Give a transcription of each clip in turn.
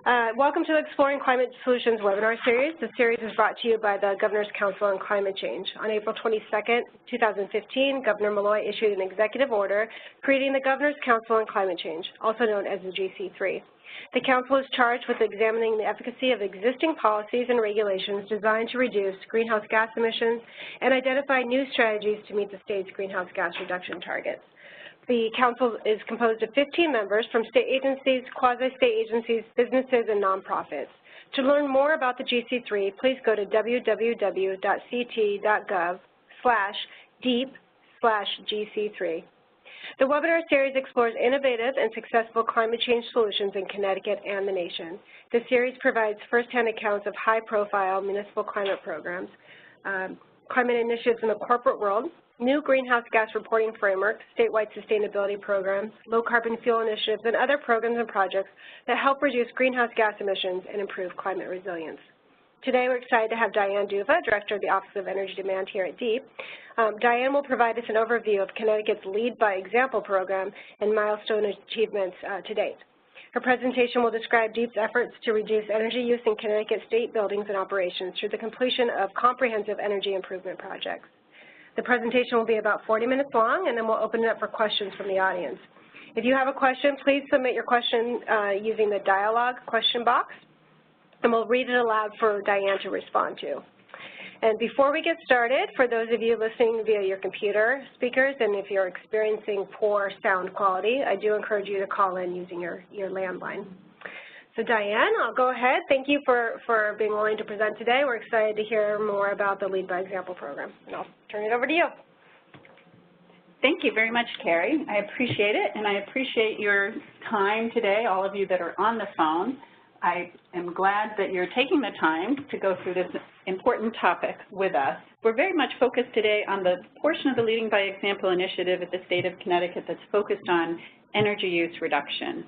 Welcome to the Exploring Climate Solutions webinar series. This series is brought to you by the Governor's Council on Climate Change. On April 22nd, 2015, Governor Malloy issued an executive order creating the Governor's Council on Climate Change, also known as the GC3. The Council is charged with examining the efficacy of existing policies and regulations designed to reduce greenhouse gas emissions and identify new strategies to meet the state's greenhouse gas reduction targets. The Council is composed of 15 members from state agencies, quasi-state agencies, businesses, and nonprofits. To learn more about the GC3, please go to www.ct.gov/deep/GC3. The webinar series explores innovative and successful climate change solutions in Connecticut and the nation. The series provides firsthand accounts of high-profile municipal climate programs, climate initiatives in the corporate world, new greenhouse gas reporting frameworks, statewide sustainability programs, low-carbon fuel initiatives, and other programs and projects that help reduce greenhouse gas emissions and improve climate resilience. Today, we're excited to have Diane Duva, Director of the Office of Energy Demand here at DEEP. Diane will provide us an overview of Connecticut's Lead by Example program and milestone achievements to date. Her presentation will describe DEEP's efforts to reduce energy use in Connecticut state buildings and operations through the completion of comprehensive energy improvement projects. The presentation will be about 40 minutes long, and then we'll open it up for questions from the audience. If you have a question, please submit your question using the dialogue question box, and we'll read it aloud for Diane to respond to. And before we get started, for those of you listening via your computer speakers, and if you're experiencing poor sound quality, I do encourage you to call in using your landline. So Diane, I'll go ahead. Thank you for being willing to present today. We're excited to hear more about the Lead by Example program. And I'll turn it over to you. Thank you very much, Carrie. I appreciate it, and I appreciate your time today, all of you that are on the phone. I am glad that you're taking the time to go through this important topic with us. We're very much focused today on the portion of the Leading by Example initiative at the state of Connecticut that's focused on energy use reduction.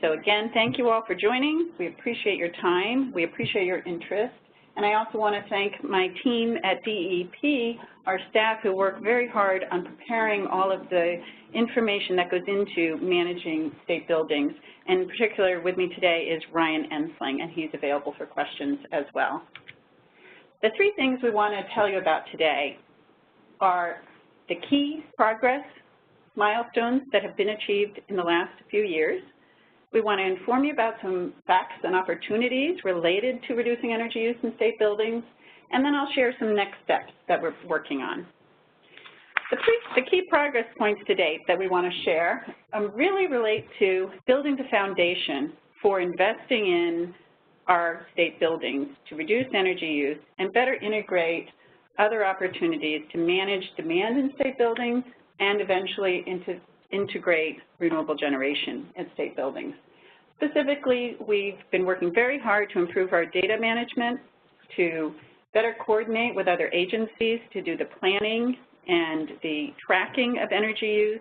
So again, thank you all for joining. We appreciate your time. We appreciate your interest. And I also want to thank my team at DEP, our staff who work very hard on preparing all of the information that goes into managing state buildings. And in particular with me today is Ryan Ensling, and he's available for questions as well. The three things we want to tell you about today are the key progress milestones that have been achieved in the last few years. We want to inform you about some facts and opportunities related to reducing energy use in state buildings, and then I'll share some next steps that we're working on. The key progress points to date that we want to share really relate to building the foundation for investing in our state buildings to reduce energy use and better integrate other opportunities to manage demand in state buildings and eventually integrate renewable generation in state buildings. Specifically, we've been working very hard to improve our data management, to better coordinate with other agencies to do the planning and the tracking of energy use.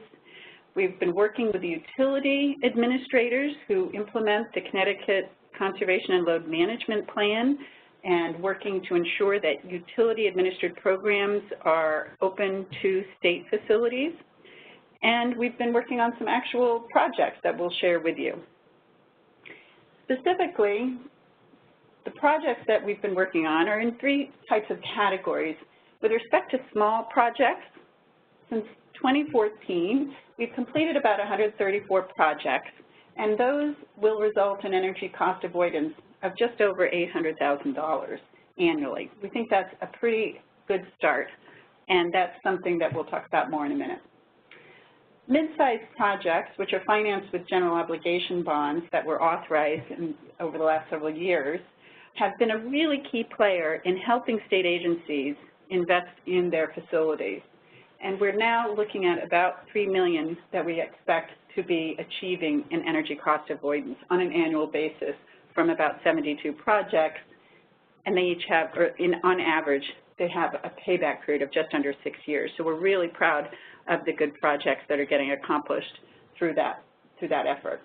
We've been working with the utility administrators who implement the Connecticut Conservation and Load Management Plan and working to ensure that utility-administered programs are open to state facilities. And we've been working on some actual projects that we'll share with you. Specifically, the projects that we've been working on are in three types of categories. With respect to small projects, since 2014, we've completed about 134 projects, and those will result in energy cost avoidance of just over $800,000 annually. We think that's a pretty good start, and that's something that we'll talk about more in a minute. Mid-sized projects, which are financed with general obligation bonds that were authorized over the last several years, have been a really key player in helping state agencies invest in their facilities. And we're now looking at about $3 million that we expect to be achieving in energy cost avoidance on an annual basis from about 72 projects, and they each have, on average, they have a payback period of just under 6 years. So we're really proud of the good projects that are getting accomplished through that effort.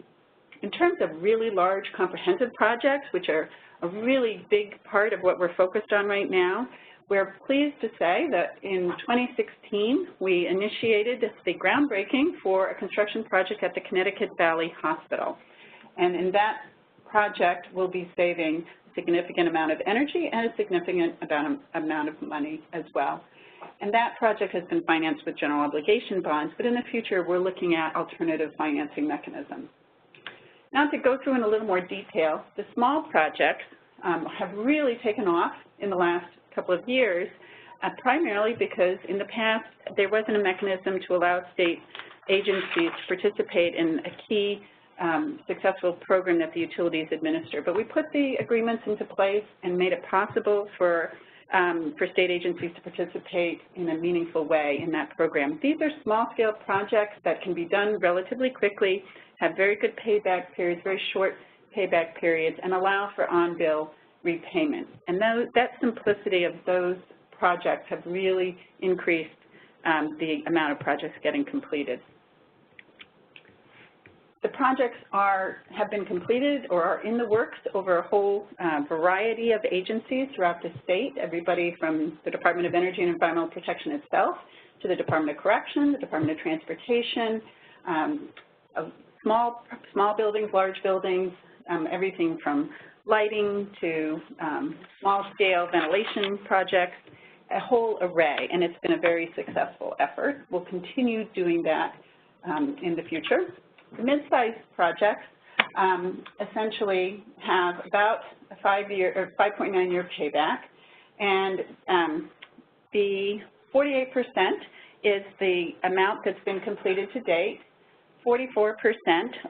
In terms of really large comprehensive projects, which are a really big part of what we're focused on right now, we're pleased to say that in 2016, we initiated the groundbreaking for a construction project at the Connecticut Valley Hospital. And in that project will be saving a significant amount of energy and a significant amount of money as well. And that project has been financed with general obligation bonds, but in the future, we're looking at alternative financing mechanisms. Now to go through in a little more detail, the small projects have really taken off in the last couple of years, primarily because in the past, there wasn't a mechanism to allow state agencies to participate in a key successful program that the utilities administer. But we put the agreements into place and made it possible for state agencies to participate in a meaningful way in that program. These are small-scale projects that can be done relatively quickly, have very good payback periods, very short payback periods, and allow for on-bill repayment. And that simplicity of those projects have really increased the amount of projects getting completed. The projects have been completed or are in the works over a whole variety of agencies throughout the state, everybody from the Department of Energy and Environmental Protection itself to the Department of Corrections, the Department of Transportation, small buildings, large buildings, everything from lighting to small-scale ventilation projects, a whole array, and it's been a very successful effort. We'll continue doing that in the future. The mid-sized projects essentially have about a 5.9-year payback, and the 48% is the amount that's been completed to date. 44%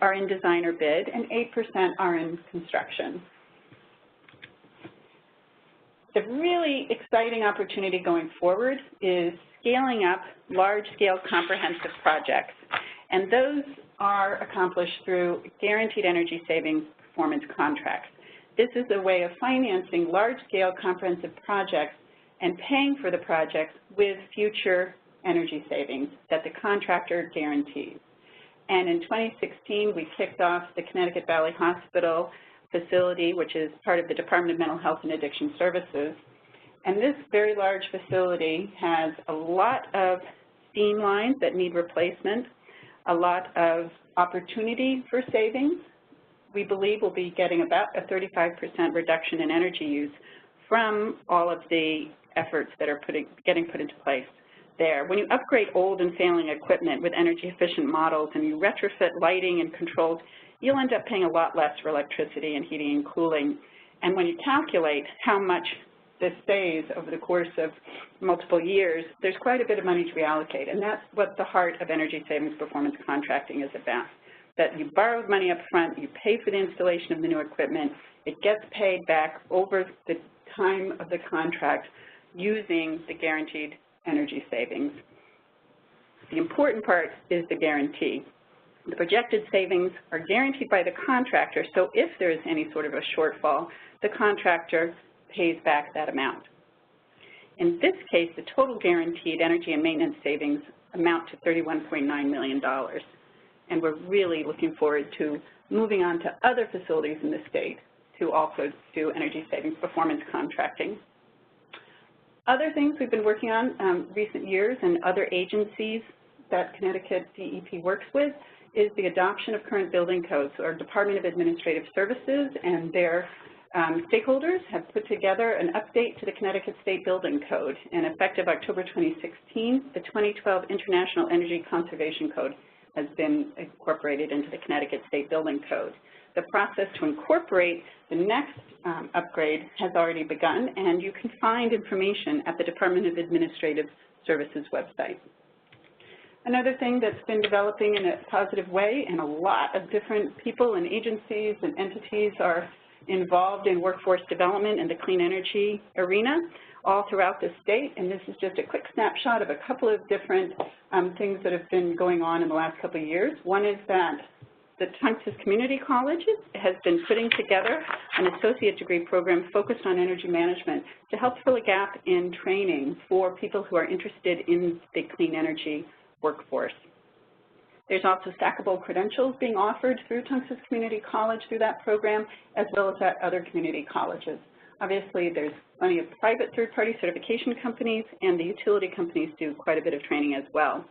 are in design or bid, and 8% are in construction. The really exciting opportunity going forward is scaling up large-scale comprehensive projects, and those are accomplished through guaranteed energy savings performance contracts. This is a way of financing large-scale comprehensive projects and paying for the projects with future energy savings that the contractor guarantees. And in 2016, we kicked off the Connecticut Valley Hospital facility, which is part of the Department of Mental Health and Addiction Services. And this very large facility has a lot of steam lines that need replacement, a lot of opportunity for savings. We believe we'll be getting about a 35% reduction in energy use from all of the efforts that are getting put into place there. When you upgrade old and failing equipment with energy-efficient models and you retrofit lighting and controls, you'll end up paying a lot less for electricity and heating and cooling. And when you calculate how much this saves over the course of multiple years, there's quite a bit of money to reallocate. And that's what the heart of energy savings performance contracting is about, that you borrow money up front, you pay for the installation of the new equipment, it gets paid back over the time of the contract using the guaranteed energy savings. The important part is the guarantee. The projected savings are guaranteed by the contractor, so if there is any sort of a shortfall, the contractor pays back that amount. In this case, the total guaranteed energy and maintenance savings amount to $31.9 million, and we're really looking forward to moving on to other facilities in the state to also do energy savings performance contracting. Other things we've been working on recent years and other agencies that Connecticut DEP works with is the adoption of current building codes. Our Department of Administrative Services and their stakeholders have put together an update to the Connecticut State Building Code, and effective October 2016, the 2012 International Energy Conservation Code has been incorporated into the Connecticut State Building Code. The process to incorporate the next upgrade has already begun, and you can find information at the Department of Administrative Services website. Another thing that's been developing in a positive way, and a lot of different people and agencies and entities are involved in workforce development in the clean energy arena all throughout the state, and this is just a quick snapshot of a couple of different things that have been going on in the last couple of years. One is that the Tunxus Community College has been putting together an associate degree program focused on energy management to help fill a gap in training for people who are interested in the clean energy workforce. There's also stackable credentials being offered through Tunxus Community College through that program, as well as at other community colleges. Obviously, there's plenty of private third-party certification companies, and the utility companies do quite a bit of training as well.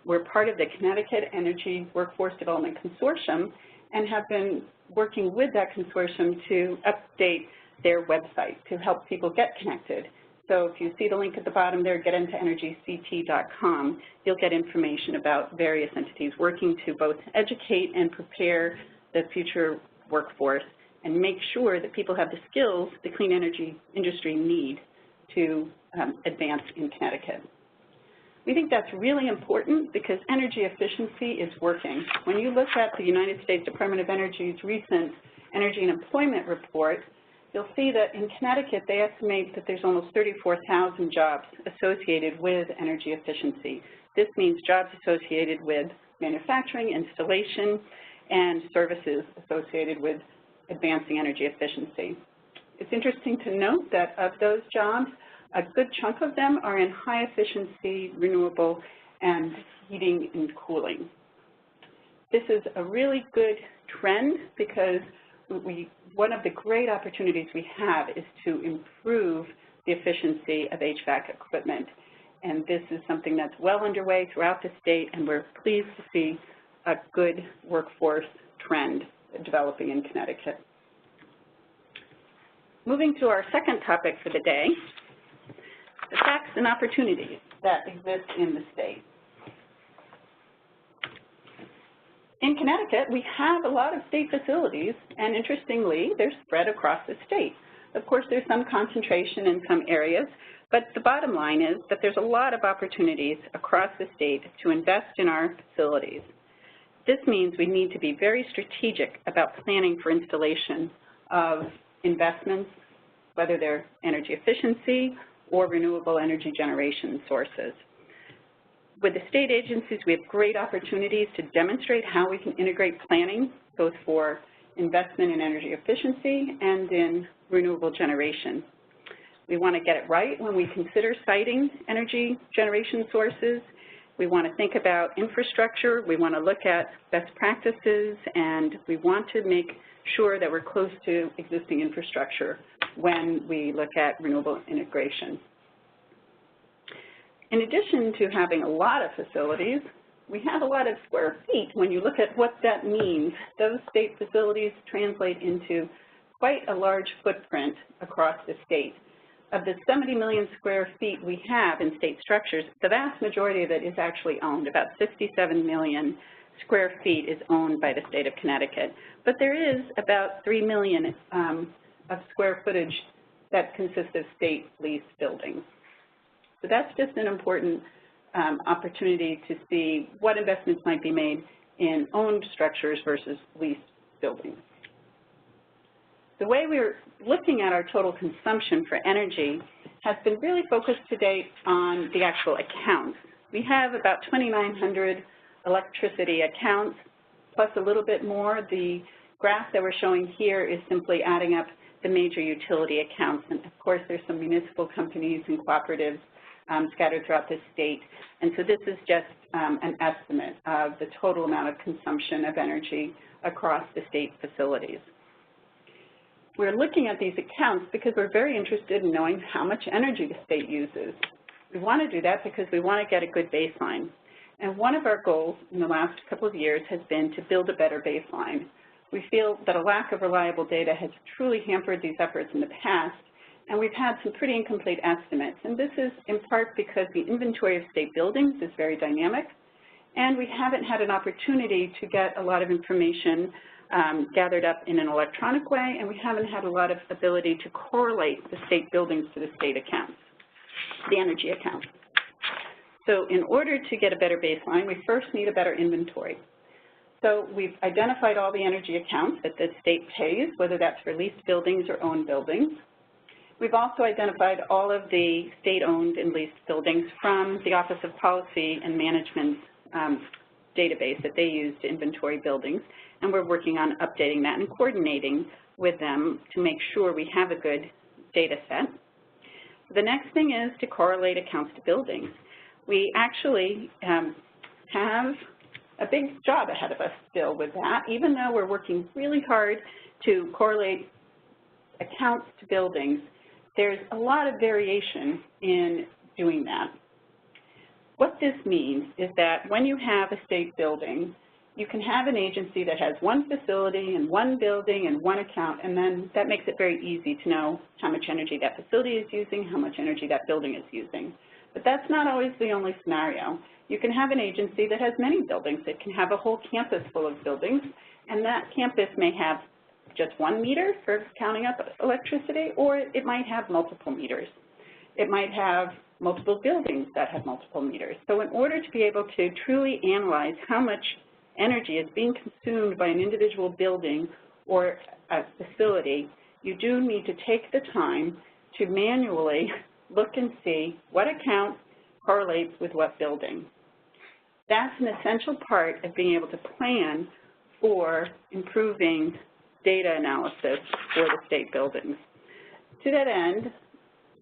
We're part of the Connecticut Energy Workforce Development Consortium, and have been working with that consortium to update their website to help people get connected. So if you see the link at the bottom there, getintoenergyct.com, you'll get information about various entities working to both educate and prepare the future workforce and make sure that people have the skills the clean energy industry need to advance in Connecticut. We think that's really important because energy efficiency is working. When you look at the United States Department of Energy's recent Energy and Employment Report, you'll see that in Connecticut, they estimate that there's almost 34,000 jobs associated with energy efficiency. This means jobs associated with manufacturing, installation, and services associated with advancing energy efficiency. It's interesting to note that of those jobs, a good chunk of them are in high efficiency, renewable, and heating and cooling. This is a really good trend because one of the great opportunities we have is to improve the efficiency of HVAC equipment. And this is something that's well underway throughout the state, and we're pleased to see a good workforce trend developing in Connecticut. Moving to our second topic for the day, the facts and opportunities that exist in the state. In Connecticut, we have a lot of state facilities, and interestingly, they're spread across the state. Of course, there's some concentration in some areas, but the bottom line is that there's a lot of opportunities across the state to invest in our facilities. This means we need to be very strategic about planning for installation of investments, whether they're energy efficiency or renewable energy generation sources. With the state agencies, we have great opportunities to demonstrate how we can integrate planning, both for investment in energy efficiency and in renewable generation. We want to get it right when we consider siting energy generation sources. We want to think about infrastructure. We want to look at best practices, and we want to make sure that we're close to existing infrastructure when we look at renewable integration. In addition to having a lot of facilities, we have a lot of square feet. When you look at what that means, those state facilities translate into quite a large footprint across the state. Of the 70 million square feet we have in state structures, the vast majority of it is actually owned. About 67 million square feet is owned by the state of Connecticut. But there is about 3 million of square footage that consists of state leased buildings. So that's just an important opportunity to see what investments might be made in owned structures versus leased buildings. The way we're looking at our total consumption for energy has been really focused to date on the actual accounts. We have about 2,900 electricity accounts, plus a little bit more. The graph that we're showing here is simply adding up the major utility accounts. And of course, there's some municipal companies and cooperatives scattered throughout the state. And so this is just an estimate of the total amount of consumption of energy across the state facilities. We're looking at these accounts because we're very interested in knowing how much energy the state uses. We want to do that because we want to get a good baseline. And one of our goals in the last couple of years has been to build a better baseline. We feel that a lack of reliable data has truly hampered these efforts in the past, and we've had some pretty incomplete estimates. And this is in part because the inventory of state buildings is very dynamic, and we haven't had an opportunity to get a lot of information gathered up in an electronic way, and we haven't had a lot of ability to correlate the state buildings to the state accounts, the energy accounts. So in order to get a better baseline, we first need a better inventory. So we've identified all the energy accounts that the state pays, whether that's for leased buildings or owned buildings. We've also identified all of the state-owned and leased buildings from the Office of Policy and Management database that they use to inventory buildings, and we're working on updating that and coordinating with them to make sure we have a good data set. The next thing is to correlate accounts to buildings. We actually have a big job ahead of us still with that, even though we're working really hard to correlate accounts to buildings. There's a lot of variation in doing that. What this means is that when you have a state building you can have an agency that has one facility and one building and one account, and then that makes it very easy to know how much energy that facility is using, how much energy that building is using. But that's not always the only scenario. You can have an agency that has many buildings. It can have a whole campus full of buildings, and that campus may have just one meter for counting up electricity, or it might have multiple meters. It might have multiple buildings that have multiple meters. So in order to be able to truly analyze how much energy is being consumed by an individual building or a facility, you do need to take the time to manually look and see what account correlates with what building. That's an essential part of being able to plan for improving data analysis for the state buildings. To that end,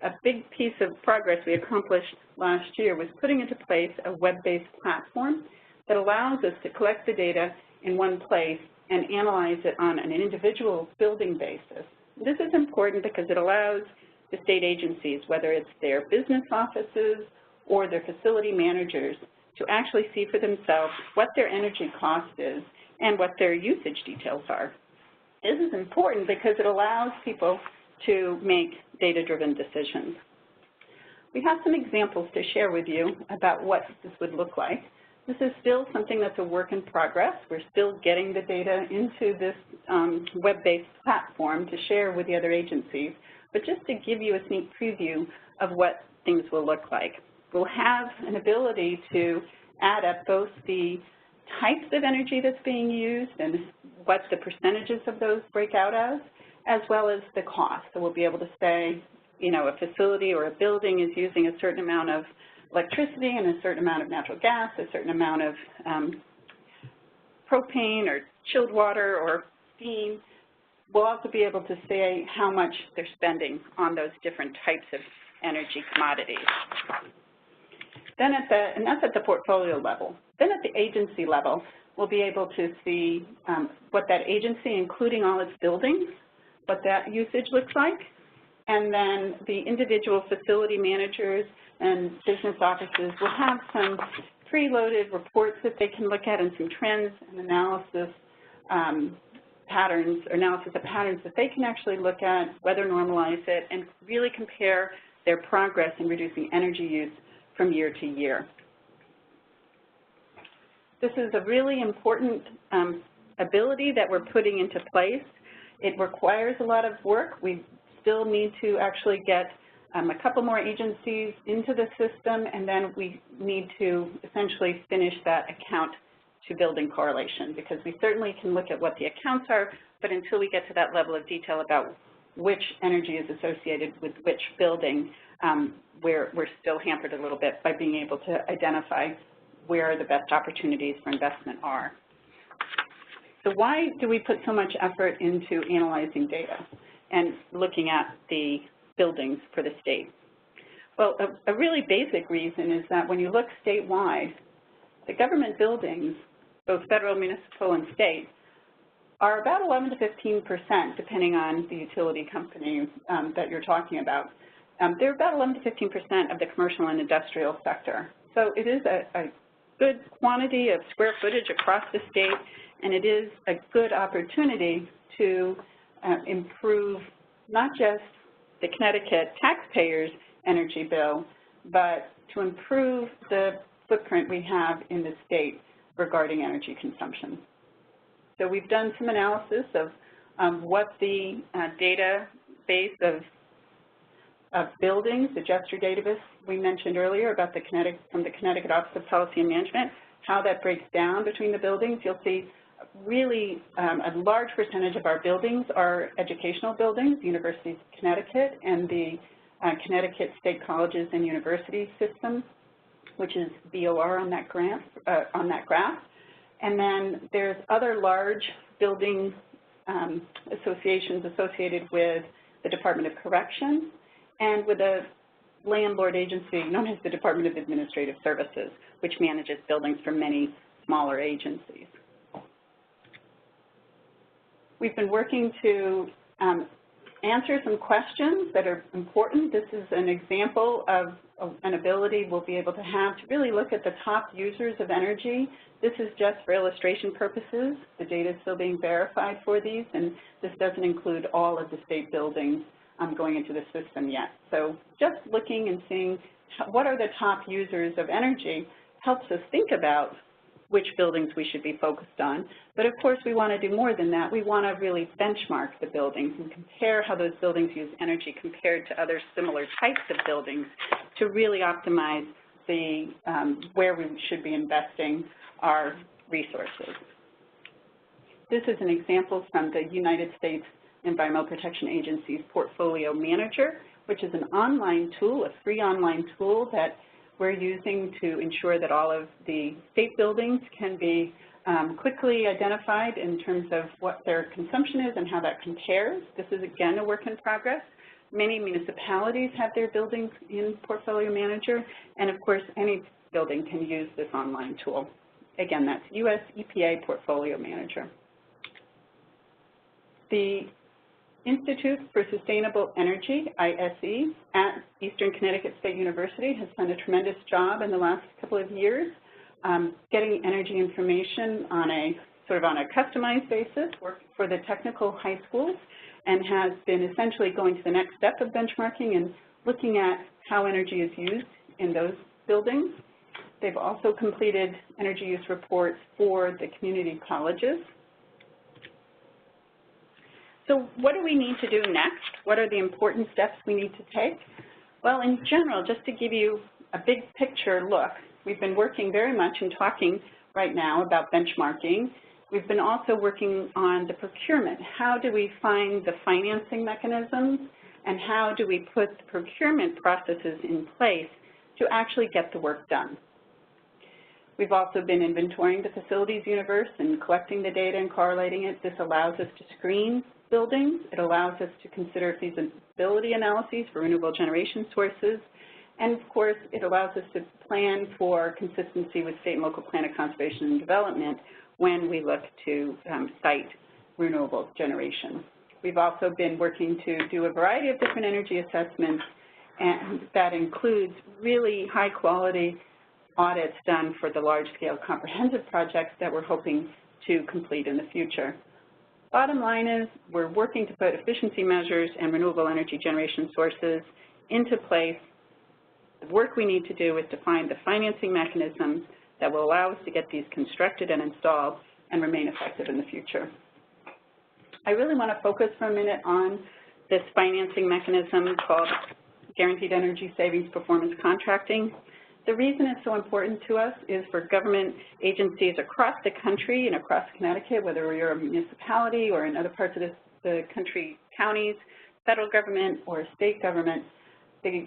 a big piece of progress we accomplished last year was putting into place a web-based platform that allows us to collect the data in one place and analyze it on an individual building basis. This is important because it allows the state agencies, whether it's their business offices or their facility managers, to actually see for themselves what their energy cost is and what their usage details are. This is important because it allows people to make data-driven decisions. We have some examples to share with you about what this would look like. This is still something that's a work in progress. We're still getting the data into this web-based platform to share with the other agencies. But just to give you a sneak preview of what things will look like, we'll have an ability to add up both the types of energy that's being used and what the percentages of those break out as well as the cost. So we'll be able to say, you know, a facility or a building is using a certain amount of electricity and a certain amount of natural gas, a certain amount of propane or chilled water or steam. We'll also be able to say how much they're spending on those different types of energy commodities. Then and that's at the portfolio level. Then at the agency level, we'll be able to see what that agency, including all its buildings, what that usage looks like. And then the individual facility managers and business offices will have some preloaded reports that they can look at and some trends and analysis patterns that they can actually look at, weather normalize it, and really compare their progress in reducing energy use from year to year. This is a really important ability that we're putting into place. It requires a lot of work. We still need to actually get a couple more agencies into the system, and then we need to essentially finish that account to building correlation, because we certainly can look at what the accounts are, but until we get to that level of detail about which energy is associated with which building, we're still hampered a little bit by being able to identify where the best opportunities for investment are. So why do we put so much effort into analyzing data and looking at the buildings for the state? Well, a really basic reason is that when you look statewide, the government buildings, both federal, municipal, and state, are about 11 to 15%, depending on the utility company that you're talking about. They're about 11 to 15% of the commercial and industrial sector. So it is a good quantity of square footage across the state, and it is a good opportunity to improve not just the Connecticut taxpayers' energy bill, but to improve the footprint we have in the state regarding energy consumption. So we've done some analysis of what the database of buildings, the gesture database we mentioned earlier about from the Connecticut Office of Policy and Management, how that breaks down between the buildings. You'll see really a large percentage of our buildings are educational buildings, the University of Connecticut and the Connecticut State Colleges and Universities system, which is BOR on that graph. And then there's other large building associations associated with the Department of Corrections and with a landlord agency known as the Department of Administrative Services, which manages buildings for many smaller agencies. We've been working to answer some questions that are important. This is an example of an ability we'll be able to have to really look at the top users of energy. This is just for illustration purposes. The data is still being verified for these, and this doesn't include all of the state buildings going into the system yet. So just looking and seeing what are the top users of energy helps us think about which buildings we should be focused on. But of course, we want to do more than that. We want to really benchmark the buildings and compare how those buildings use energy compared to other similar types of buildings to really optimize the where we should be investing our resources. This is an example from the United States Environmental Protection Agency's Portfolio Manager, which is an online tool, a free online tool that we're using to ensure that all of the state buildings can be quickly identified in terms of what their consumption is and how that compares. This is, again, a work in progress. Many municipalities have their buildings in Portfolio Manager, and of course, any building can use this online tool. Again, that's US EPA Portfolio Manager. The Institute for Sustainable Energy, ISE, at Eastern Connecticut State University has done a tremendous job in the last couple of years getting energy information on a customized basis for the technical high schools, and has been essentially going to the next step of benchmarking and looking at how energy is used in those buildings. They've also completed energy use reports for the community colleges. So what do we need to do next? What are the important steps we need to take? Well, in general, just to give you a big picture look, we've been working very much and talking right now about benchmarking. We've been also working on the procurement. How do we find the financing mechanisms, and how do we put the procurement processes in place to actually get the work done? We've also been inventorying the facilities universe and collecting the data and correlating it. This allows us to screen buildings. It allows us to consider feasibility analyses for renewable generation sources. And of course, it allows us to plan for consistency with state and local plan of conservation and development when we look to site renewable generation. We've also been working to do a variety of different energy assessments, and that includes really high quality audits done for the large-scale comprehensive projects that we're hoping to complete in the future. Bottom line is we're working to put efficiency measures and renewable energy generation sources into place. The work we need to do is to find the financing mechanisms that will allow us to get these constructed and installed and remain effective in the future. I really want to focus for a minute on this financing mechanism called Guaranteed Energy Savings Performance Contracting. The reason it's so important to us is for government agencies across the country and across Connecticut, whether you're a municipality or in other parts of the country, counties, federal government, or state government, the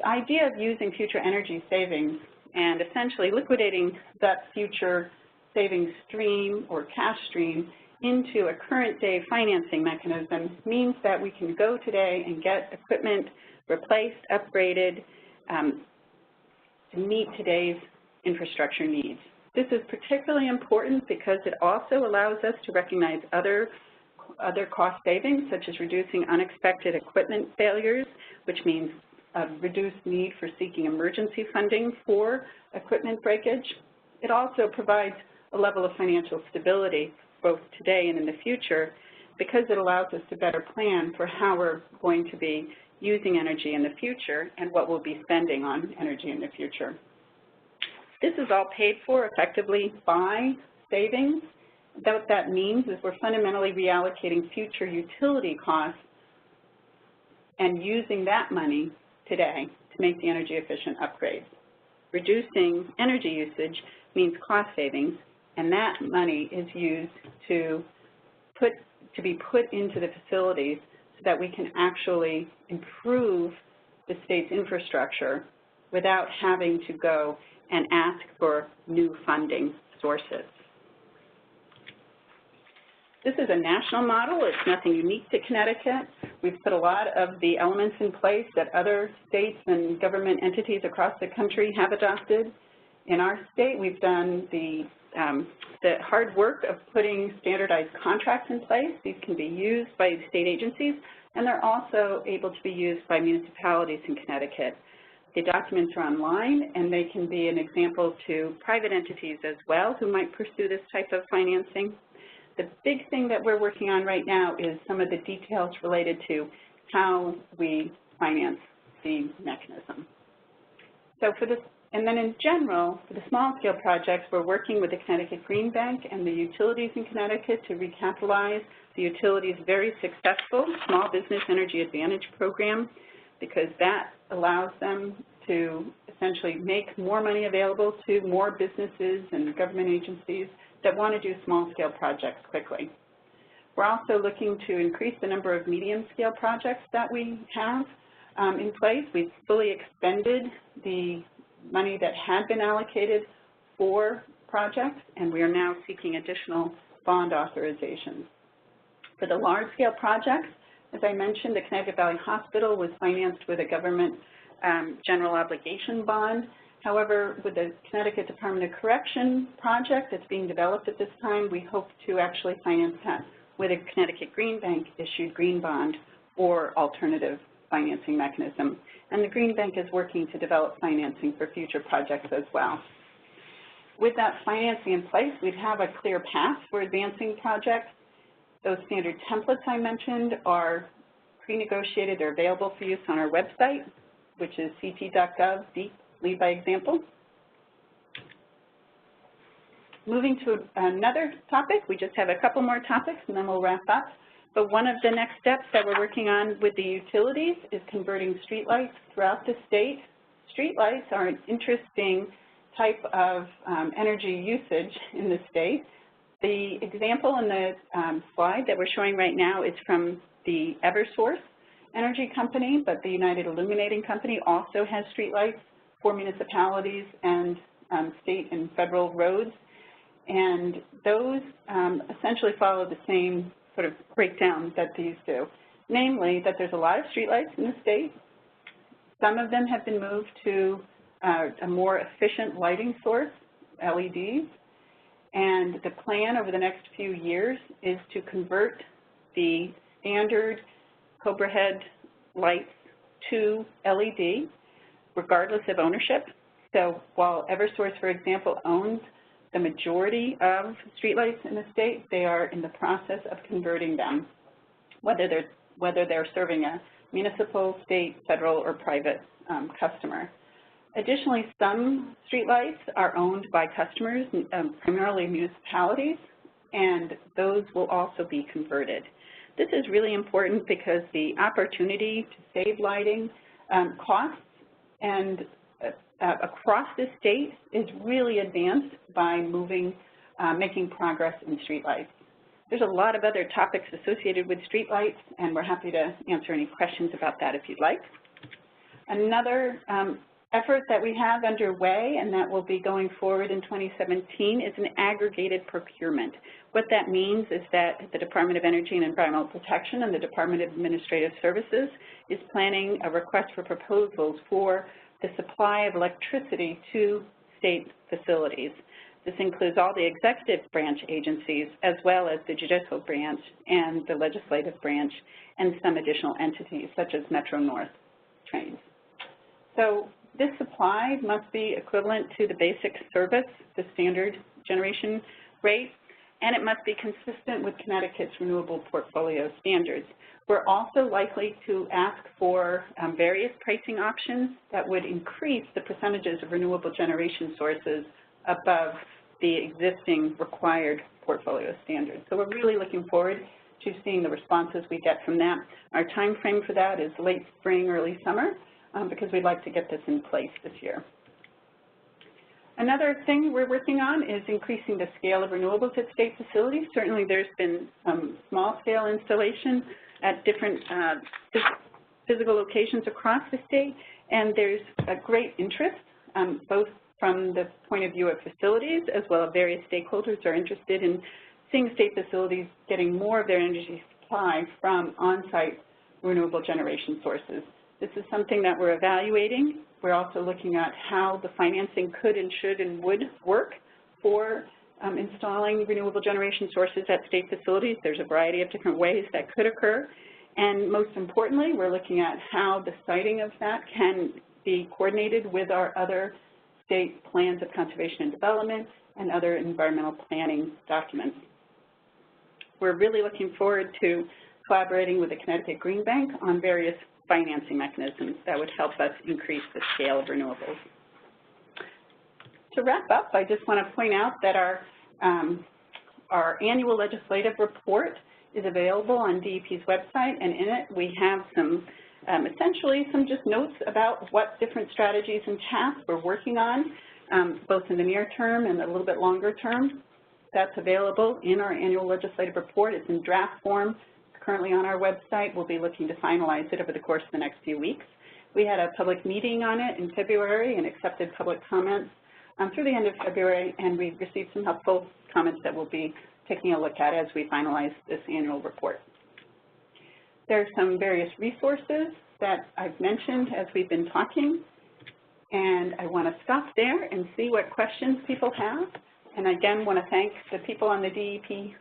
idea of using future energy savings and essentially liquidating that future savings stream or cash stream into a current day financing mechanism means that we can go today and get equipment replaced, upgraded, to meet today's infrastructure needs. This is particularly important because it also allows us to recognize other cost savings, such as reducing unexpected equipment failures, which means a reduced need for seeking emergency funding for equipment breakage. It also provides a level of financial stability both today and in the future because it allows us to better plan for how we're going to be using energy in the future and what we'll be spending on energy in the future. This is all paid for effectively by savings. What that means is we're fundamentally reallocating future utility costs and using that money today to make the energy efficient upgrades. Reducing energy usage means cost savings, and that money is used to be put into the facilities so that we can actually improve the state's infrastructure without having to go and ask for new funding sources. This is a national model. It's nothing unique to Connecticut. We've put a lot of the elements in place that other states and government entities across the country have adopted. In our state, we've done the hard work of putting standardized contracts in place. These can be used by state agencies, and they're also able to be used by municipalities in Connecticut. The documents are online, and they can be an example to private entities as well who might pursue this type of financing. The big thing that we're working on right now is some of the details related to how we finance the mechanism. So for this, and then in general, for the small-scale projects, we're working with the Connecticut Green Bank and the utilities in Connecticut to recapitalize the utilities' very successful Small Business Energy Advantage program, because that allows them to essentially make more money available to more businesses and government agencies that want to do small-scale projects quickly. We're also looking to increase the number of medium-scale projects that we have in place. We've fully expended the money that had been allocated for projects, and we are now seeking additional bond authorizations. For the large-scale projects, as I mentioned, the Connecticut Valley Hospital was financed with a government general obligation bond. However, with the Connecticut Department of Correction project that's being developed at this time, we hope to actually finance that with a Connecticut Green Bank issued green bond or alternative financing mechanism. And the Green Bank is working to develop financing for future projects as well. With that financing in place, we'd have a clear path for advancing projects. Those standard templates I mentioned are pre-negotiated. They're available for use on our website, which is ct.gov, lead by example. Moving to another topic, we just have a couple more topics and then we'll wrap up. But one of the next steps that we're working on with the utilities is converting streetlights throughout the state. Streetlights are an interesting type of energy usage in the state. The example in the slide that we're showing right now is from the Eversource Energy Company, but the United Illuminating Company also has streetlights for municipalities and state and federal roads. And those essentially follow the same sort of breakdown that these do, namely that there's a lot of streetlights in the state. Some of them have been moved to a more efficient lighting source, LEDs, and the plan over the next few years is to convert the standard Cobra head lights to LED, regardless of ownership. So while Eversource, for example, owns the majority of streetlights in the state, they are in the process of converting them, whether they're serving a municipal, state, federal, or private customer. Additionally, some streetlights are owned by customers, primarily municipalities, and those will also be converted. This is really important because the opportunity to save lighting costs and across the state is really advanced by making progress in streetlights. There's a lot of other topics associated with streetlights, and we're happy to answer any questions about that if you'd like. Another effort that we have underway and that will be going forward in 2017 is an aggregated procurement. What that means is that the Department of Energy and Environmental Protection and the Department of Administrative Services is planning a request for proposals for the supply of electricity to state facilities. This includes all the executive branch agencies as well as the judicial branch and the legislative branch and some additional entities such as Metro North trains. So this supply must be equivalent to the basic service, the standard generation rate, and it must be consistent with Connecticut's renewable portfolio standards. We're also likely to ask for various pricing options that would increase the percentages of renewable generation sources above the existing required portfolio standards. So we're really looking forward to seeing the responses we get from that. Our time frame for that is late spring, early summer, because we'd like to get this in place this year. Another thing we're working on is increasing the scale of renewables at state facilities. Certainly there's been some small-scale installation at different physical locations across the state, and there's a great interest, both from the point of view of facilities as well as various stakeholders are interested in seeing state facilities getting more of their energy supply from on-site renewable generation sources. This is something that we're evaluating. We're also looking at how the financing could and should and would work for installing renewable generation sources at state facilities. There's a variety of different ways that could occur. And most importantly, we're looking at how the siting of that can be coordinated with our other state plans of conservation and development and other environmental planning documents. We're really looking forward to collaborating with the Connecticut Green Bank on various financing mechanisms that would help us increase the scale of renewables. To wrap up, I just want to point out that our annual legislative report is available on DEP's website, and in it we have some, essentially some just notes about what different strategies and tasks we're working on, both in the near term and a little bit longer term. That's available in our annual legislative report. It's in draft form. It's currently on our website. We'll be looking to finalize it over the course of the next few weeks. We had a public meeting on it in February and accepted public comments through the end of February, and we received some helpful comments that we'll be taking a look at as we finalize this annual report. There are some various resources that I've mentioned as we've been talking, and I want to stop there and see what questions people have. And again, want to thank the people on the DEP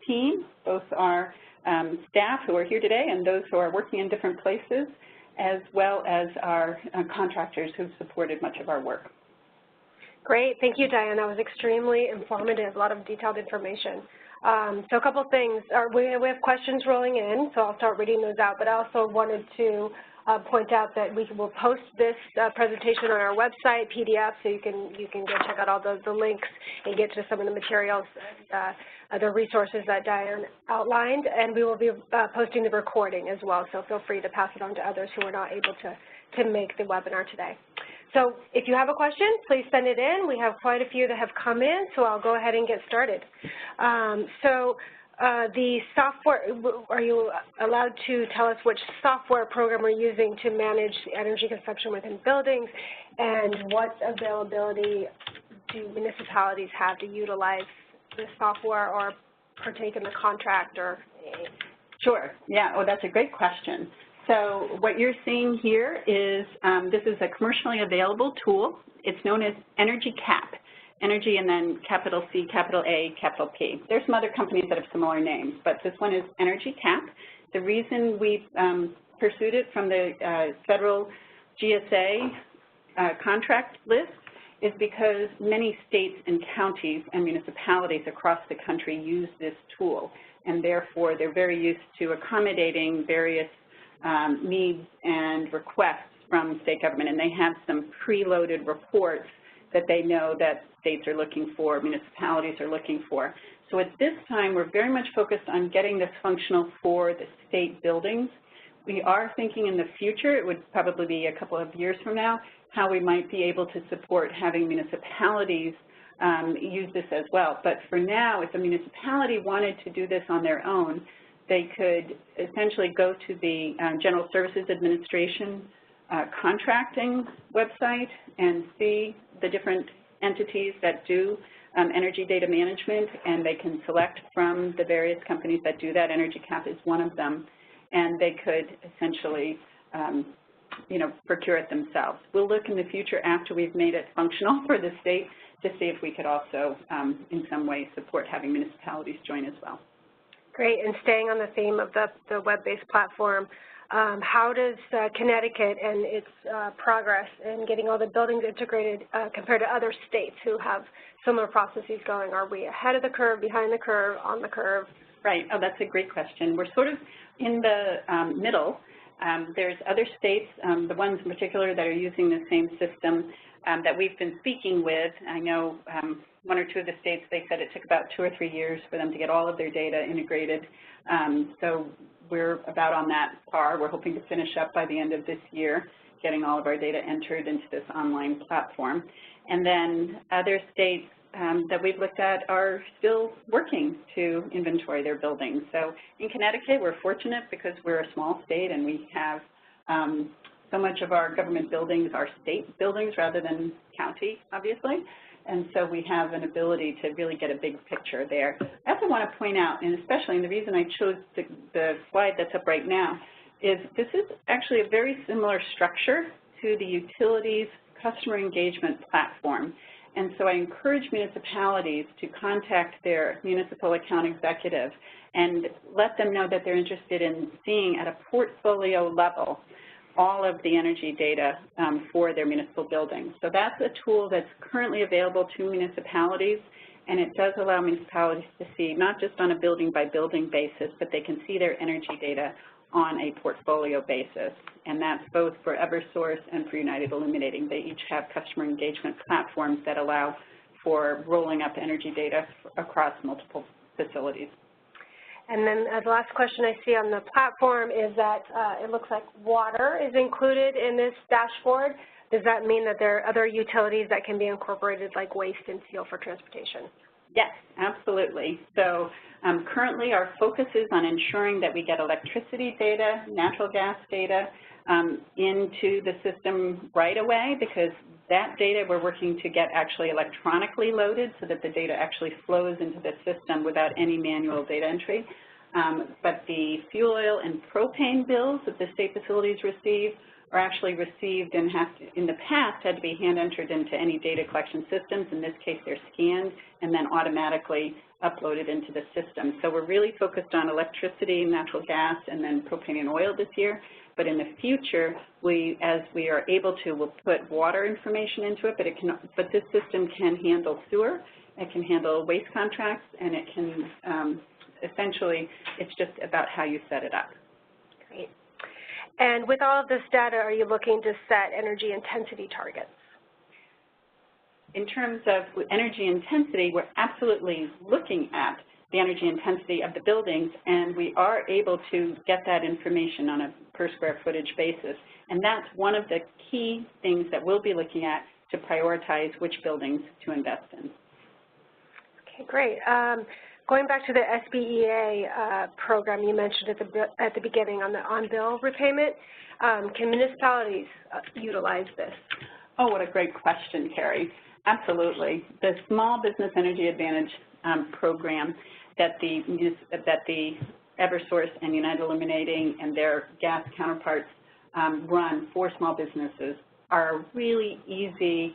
team, both our staff who are here today and those who are working in different places, as well as our contractors who've supported much of our work. Great. Thank you, Diane. That was extremely informative, a lot of detailed information. So a couple things. We have questions rolling in, so I'll start reading those out, but I also wanted to point out that we will post this presentation on our website, PDF, so you can go check out all the links and get to some of the materials, the resources that Diane outlined, and we will be posting the recording as well, so feel free to pass it on to others who are not able to make the webinar today. So if you have a question, please send it in. We have quite a few that have come in, so I'll go ahead and get started. The software, are you allowed to tell us which software program we're using to manage energy consumption within buildings, and what availability do municipalities have to utilize this software or partake in the contract? Or Sure. Yeah. Oh, that's a great question. So what you're seeing here is this is a commercially available tool. It's known as Energy Cap. Energy and then capital C, capital A, capital P. There's some other companies that have similar names, but this one is Energy Cap. The reason we pursued it from the federal GSA contract list is because many states and counties and municipalities across the country use this tool, and therefore they're very used to accommodating various needs and requests from state government, and they have some preloaded reports that they know that states are looking for, municipalities are looking for. So at this time, we're very much focused on getting this functional for the state buildings. We are thinking in the future, it would probably be a couple of years from now, how we might be able to support having municipalities use this as well. But for now, if a municipality wanted to do this on their own, they could essentially go to the General Services Administration contracting website and see the different entities that do energy data management, and they can select from the various companies that do that. Energy Cap is one of them, and they could essentially procure it themselves. We'll look in the future after we've made it functional for the state to see if we could also in some way support having municipalities join as well. Great, and staying on the theme of the web-based platform, how does Connecticut and its progress in getting all the buildings integrated compare to other states who have similar processes going? Are we ahead of the curve, behind the curve, on the curve? Right. Oh, that's a great question. We're sort of in the middle. There's other states, the ones in particular that are using the same system that we've been speaking with. I know one or two of the states, they said it took about 2 or 3 years for them to get all of their data integrated. So we're about on that par. We're hoping to finish up by the end of this year, getting all of our data entered into this online platform. And then other states that we've looked at are still working to inventory their buildings. So in Connecticut, we're fortunate because we're a small state and we have so much of our government buildings are state buildings rather than county, obviously. And so we have an ability to really get a big picture there. I also want to point out, and especially, and the reason I chose the slide that's up right now, is this is actually a very similar structure to the utilities customer engagement platform. And so I encourage municipalities to contact their municipal account executive and let them know that they're interested in seeing at a portfolio level all of the energy data for their municipal buildings. So that's a tool that's currently available to municipalities, and it does allow municipalities to see not just on a building-by-building basis, but they can see their energy data on a portfolio basis, and that's both for Eversource and for United Illuminating. They each have customer engagement platforms that allow for rolling up energy data across multiple facilities. And then the last question I see on the platform is that it looks like water is included in this dashboard. Does that mean that there are other utilities that can be incorporated, like waste and steel for transportation? Yes, absolutely. So currently our focus is on ensuring that we get electricity data, natural gas data into the system right away, because that data we're working to get actually electronically loaded so that the data actually flows into the system without any manual data entry. But the fuel oil and propane bills that the state facilities receive are actually received and have to, in the past, had to be hand-entered into any data collection systems. In this case, they're scanned and then automatically uploaded into the system. So we're really focused on electricity, natural gas, and then propane and oil this year. But in the future, as we are able to, we'll put water information into it, but this system can handle sewer, it can handle waste contracts, and it can, essentially, it's just about how you set it up. Great. And with all of this data, are you looking to set energy intensity targets? In terms of energy intensity, we're absolutely looking at the energy intensity of the buildings, and we are able to get that information on a per square footage basis. And that's one of the key things that we'll be looking at to prioritize which buildings to invest in. Okay, great. Going back to the SBEA program you mentioned at the beginning on the on-bill repayment, can municipalities utilize this? Oh, what a great question, Carrie. Absolutely. The Small Business Energy Advantage program that the Eversource and United Illuminating and their gas counterparts run for small businesses are a really easy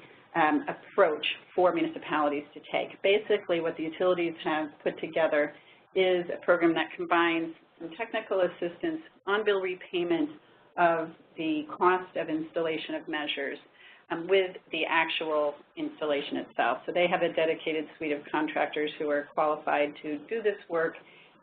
approach for municipalities to take. Basically, what the utilities have put together is a program that combines some technical assistance, on-bill repayment of the cost of installation of measures with the actual installation itself. So they have a dedicated suite of contractors who are qualified to do this work,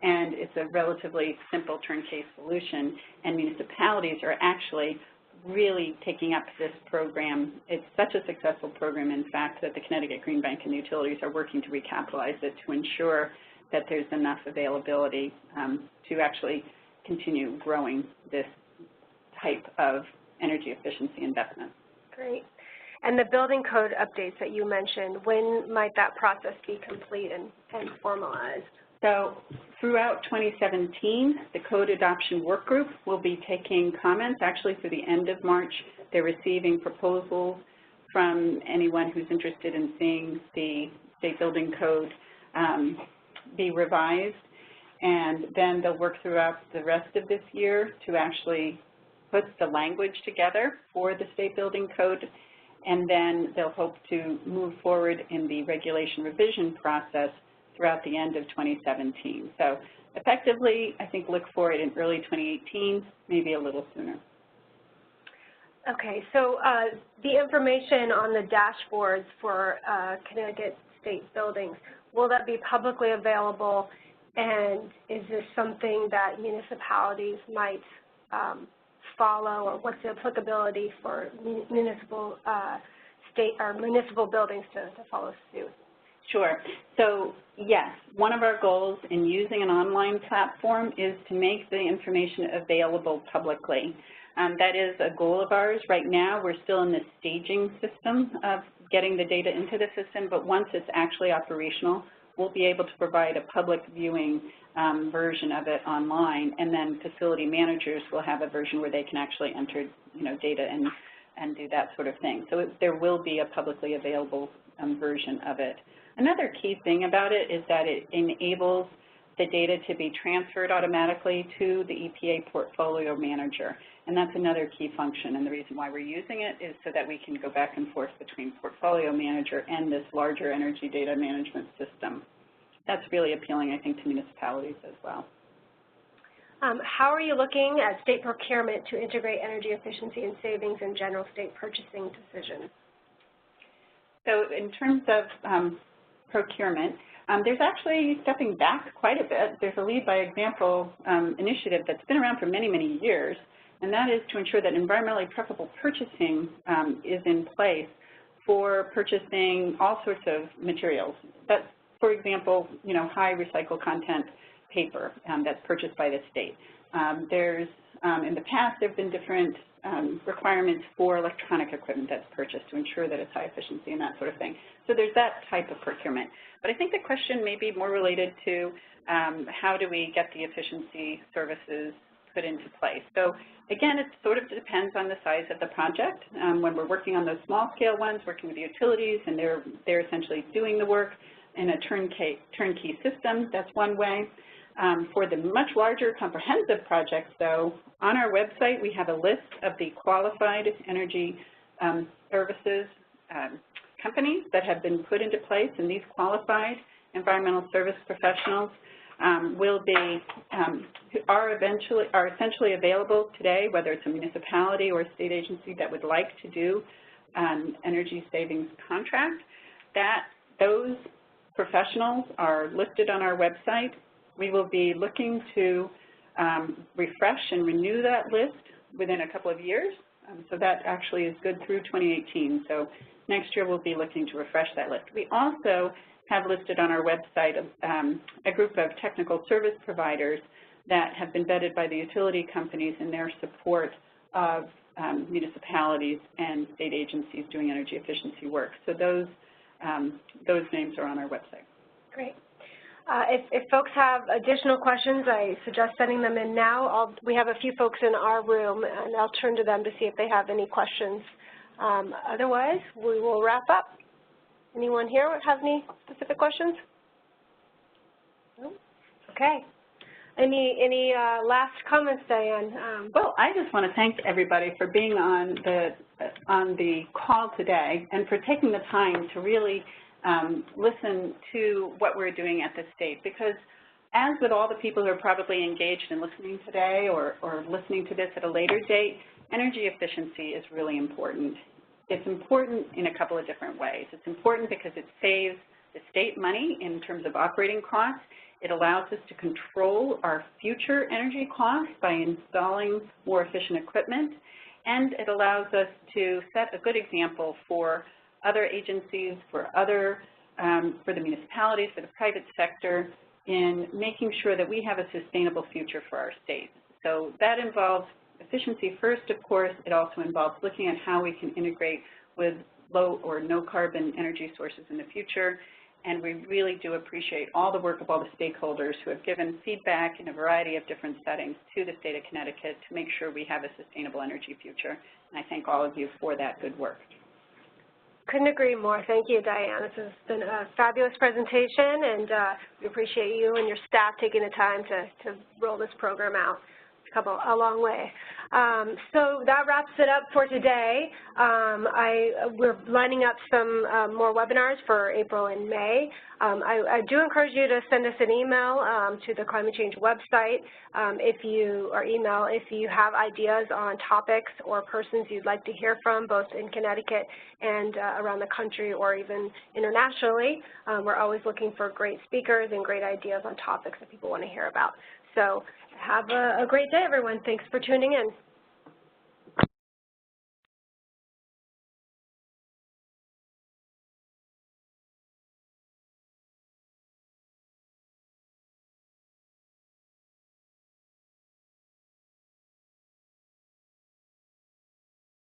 and it's a relatively simple turnkey solution, and municipalities are actually really taking up this program. It's such a successful program, in fact, that the Connecticut Green Bank and the utilities are working to recapitalize it to ensure that there's enough availability to actually continue growing this type of energy efficiency investment. Great. And the building code updates that you mentioned, when might that process be complete and formalized? So throughout 2017, the code adoption work group will be taking comments. Actually, through the end of March, they're receiving proposals from anyone who's interested in seeing the state building code be revised. And then they'll work throughout the rest of this year to actually put the language together for the state building code. And then they'll hope to move forward in the regulation revision process throughout the end of 2017. So effectively, I think look for it in early 2018, maybe a little sooner. Okay, so the information on the dashboards for Connecticut state buildings, will that be publicly available, and is this something that municipalities might follow, or what's the applicability for municipal municipal buildings to follow suit? Sure. So yes, one of our goals in using an online platform is to make the information available publicly. That is a goal of ours. Right now, we're still in the staging system of getting the data into the system, but once it's actually operational, we'll be able to provide a public viewing version of it online, and then facility managers will have a version where they can actually enter, data and do that sort of thing. So there will be a publicly available version of it. Another key thing about it is that it enables the data to be transferred automatically to the EPA portfolio manager, and that's another key function, and the reason why we're using it is so that we can go back and forth between portfolio manager and this larger energy data management system. That's really appealing, I think, to municipalities as well. How are you looking at state procurement to integrate energy efficiency and savings in general state purchasing decisions? So in terms of procurement, there's actually stepping back quite a bit. There's a Lead by Example initiative that's been around for many, many years, and that is to ensure that environmentally preferable purchasing is in place for purchasing all sorts of materials. That's, for example, high recycled content paper that's purchased by the state. In the past, there have been different requirements for electronic equipment that's purchased to ensure that it's high efficiency and that sort of thing. So there's that type of procurement. But I think the question may be more related to how do we get the efficiency services put into place. So again, it sort of depends on the size of the project. When we're working on those small-scale ones, working with the utilities, and they're essentially doing the work in a turnkey system, that's one way. For the much larger comprehensive projects, though, on our website we have a list of the qualified energy services companies that have been put into place, and these qualified environmental service professionals are essentially available today, whether it's a municipality or a state agency that would like to do an energy savings contract. Those professionals are listed on our website. We will be looking to refresh and renew that list within a couple of years. So that actually is good through 2018. So next year we'll be looking to refresh that list. We also have listed on our website a group of technical service providers that have been vetted by the utility companies in their support of municipalities and state agencies doing energy efficiency work. So those names are on our website. Great. If folks have additional questions, I suggest sending them in now. We have a few folks in our room, and I'll turn to them to see if they have any questions. Otherwise, we will wrap up. Anyone here have any specific questions? No? Okay. Any last comments, Diane? Well, I just want to thank everybody for being on the call today and for taking the time to really listen to what we're doing at the state, because as with all the people who are probably engaged in listening today or listening to this at a later date, energy efficiency is really important. It's important in a couple of different ways. It's important because it saves the state money in terms of operating costs. It allows us to control our future energy costs by installing more efficient equipment, and it allows us to set a good example for other agencies, for the municipalities, for the private sector, in making sure that we have a sustainable future for our state. So that involves efficiency first, of course. It also involves looking at how we can integrate with low or no carbon energy sources in the future. And we really do appreciate all the work of all the stakeholders who have given feedback in a variety of different settings to the state of Connecticut to make sure we have a sustainable energy future. And I thank all of you for that good work. Couldn't agree more. Thank you, Diane. This has been a fabulous presentation, and we appreciate you and your staff taking the time to roll this program out. It's come a long way. So that wraps it up for today. We're lining up some more webinars for April and May. I do encourage you to send us an email to the Climate Change website if you have ideas on topics or persons you'd like to hear from, both in Connecticut and around the country or even internationally. We're always looking for great speakers and great ideas on topics that people want to hear about. So have a great day, everyone. Thanks for tuning in.